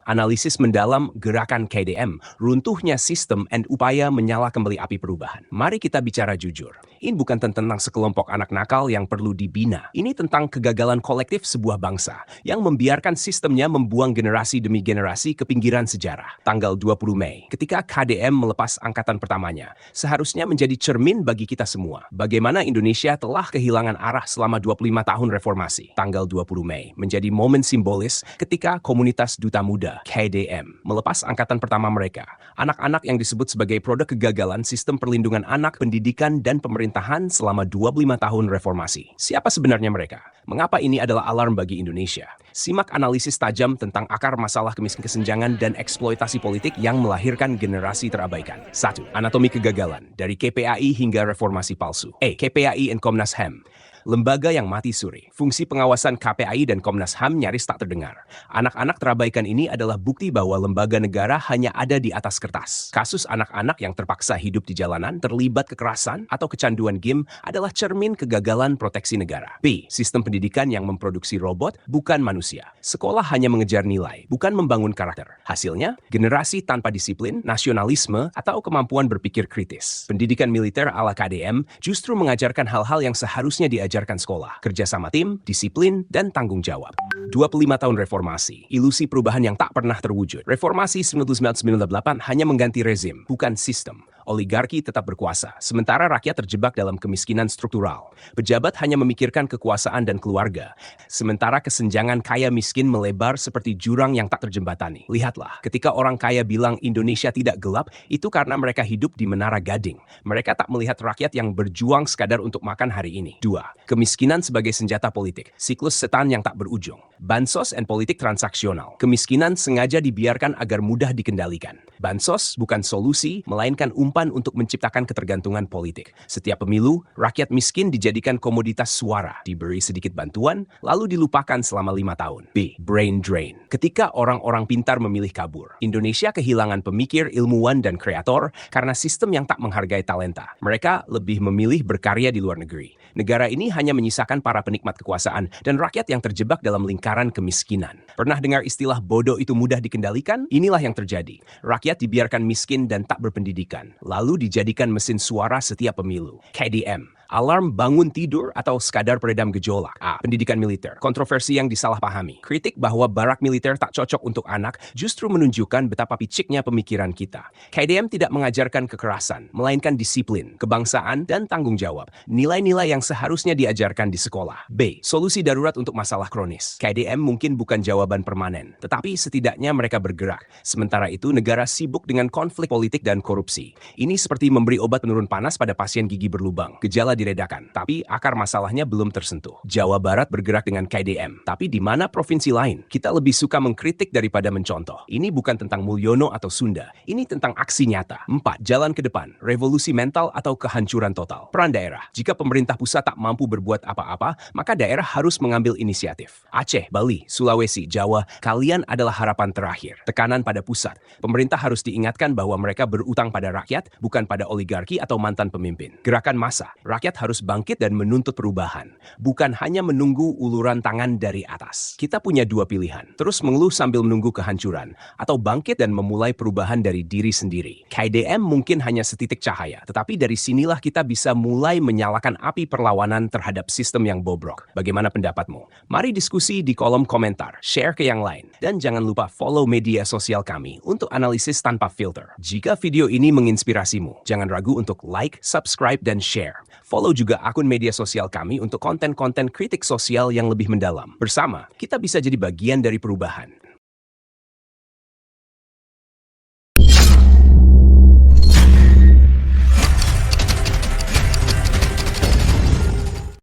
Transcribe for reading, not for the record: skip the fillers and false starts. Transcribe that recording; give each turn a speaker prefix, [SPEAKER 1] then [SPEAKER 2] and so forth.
[SPEAKER 1] Analisis mendalam gerakan KDM, runtuhnya sistem dan upaya menyala kembali api perubahan. Mari kita bicara jujur. Ini bukan tentang sekelompok anak nakal yang perlu dibina. Ini tentang kegagalan kolektif sebuah bangsa yang membiarkan sistemnya membuang generasi demi generasi ke pinggiran sejarah. Tanggal 20 Mei, ketika KDM melepas angkatan pertamanya, seharusnya menjadi cermin bagi kita semua. Bagaimana Indonesia telah kehilangan arah selama 25 tahun reformasi. Tanggal 20 Mei menjadi momen simbolis ketika komunitas Duta Muda, KDM, melepas angkatan pertama mereka. Anak-anak yang disebut sebagai produk kegagalan sistem perlindungan anak, pendidikan, dan pemerintahan selama 25 tahun reformasi. Siapa sebenarnya mereka? Mengapa ini adalah alarm bagi Indonesia? Simak analisis tajam tentang akar masalah kemiskinan, kesenjangan, dan eksploitasi politik yang melahirkan generasi terabaikan. 1. Anatomi kegagalan, dari KPAI hingga reformasi palsu. KPAI dan Komnas HAM. Lembaga yang mati suri. Fungsi pengawasan KPAI dan Komnas HAM nyaris tak terdengar. Anak-anak terabaikan ini adalah bukti bahwa lembaga negara hanya ada di atas kertas. Kasus anak-anak yang terpaksa hidup di jalanan, terlibat kekerasan, atau kecanduan game adalah cermin kegagalan proteksi negara. B. Sistem pendidikan yang memproduksi robot, bukan manusia. Sekolah hanya mengejar nilai, bukan membangun karakter. Hasilnya, generasi tanpa disiplin, nasionalisme, atau kemampuan berpikir kritis. Pendidikan militer ala KDM justru mengajarkan hal-hal yang seharusnya diajarkan sekolah, kerjasama tim, disiplin, dan tanggung jawab. 25 tahun reformasi, ilusi perubahan yang tak pernah terwujud. Reformasi 1998 hanya mengganti rezim, bukan sistem. Oligarki tetap berkuasa, sementara rakyat terjebak dalam kemiskinan struktural. Pejabat hanya memikirkan kekuasaan dan keluarga, sementara kesenjangan kaya miskin melebar seperti jurang yang tak terjembatani. Lihatlah, ketika orang kaya bilang Indonesia tidak gelap, itu karena mereka hidup di Menara Gading. Mereka tak melihat rakyat yang berjuang sekadar untuk makan hari ini. 2. Kemiskinan sebagai senjata politik, siklus setan yang tak berujung. Bansos dan politik transaksional. Kemiskinan sengaja dibiarkan agar mudah dikendalikan. Bansos bukan solusi, melainkan umpan untuk menciptakan ketergantungan politik. Setiap pemilu, rakyat miskin dijadikan komoditas suara, diberi sedikit bantuan, lalu dilupakan selama 5 tahun. B. Brain drain. Ketika orang-orang pintar memilih kabur, Indonesia kehilangan pemikir, ilmuwan, dan kreator karena sistem yang tak menghargai talenta. Mereka lebih memilih berkarya di luar negeri. Negara ini hanya menyisakan para penikmat kekuasaan dan rakyat yang terjebak dalam lingkaran kemiskinan. Pernah dengar istilah bodoh itu mudah dikendalikan? Inilah yang terjadi. Rakyat dibiarkan miskin dan tak berpendidikan, lalu dijadikan mesin suara setiap pemilu. KDM. Alarm bangun tidur atau sekadar peredam gejolak. A. Pendidikan militer. Kontroversi yang disalahpahami. Kritik bahwa barak militer tak cocok untuk anak justru menunjukkan betapa piciknya pemikiran kita. KDM tidak mengajarkan kekerasan, melainkan disiplin, kebangsaan, dan tanggung jawab. Nilai-nilai yang seharusnya diajarkan di sekolah. B. Solusi darurat untuk masalah kronis. KDM mungkin bukan jawaban permanen, tetapi setidaknya mereka bergerak. Sementara itu, negara sibuk dengan konflik politik dan korupsi. Ini seperti memberi obat penurun panas pada pasien gigi berlubang. Gejala diredakan, tapi akar masalahnya belum tersentuh. Jawa Barat bergerak dengan KDM, tapi di mana provinsi lain? Kita lebih suka mengkritik daripada mencontoh. Ini bukan tentang Mulyono atau Sunda, ini tentang aksi nyata. 4. Jalan ke depan, revolusi mental atau kehancuran total. Peran daerah. Jika pemerintah pusat tak mampu berbuat apa-apa, maka daerah harus mengambil inisiatif. Aceh, Bali, Sulawesi, Jawa, kalian adalah harapan terakhir. Tekanan pada pusat. Pemerintah harus diingatkan bahwa mereka berutang pada rakyat, bukan pada oligarki atau mantan pemimpin. Gerakan massa. Rakyat harus bangkit dan menuntut perubahan, bukan hanya menunggu uluran tangan dari atas. Kita punya 2 pilihan, terus mengeluh sambil menunggu kehancuran, atau bangkit dan memulai perubahan dari diri sendiri. KDM mungkin hanya setitik cahaya, tetapi dari sinilah kita bisa mulai menyalakan api perlawanan terhadap sistem yang bobrok. Bagaimana pendapatmu? Mari diskusi di kolom komentar, share ke yang lain, dan jangan lupa follow media sosial kami untuk analisis tanpa filter. Jika video ini menginspirasimu, jangan ragu untuk like, subscribe, dan share. Follow juga akun media sosial kami untuk konten-konten kritik sosial yang lebih mendalam. Bersama, kita bisa jadi bagian dari perubahan.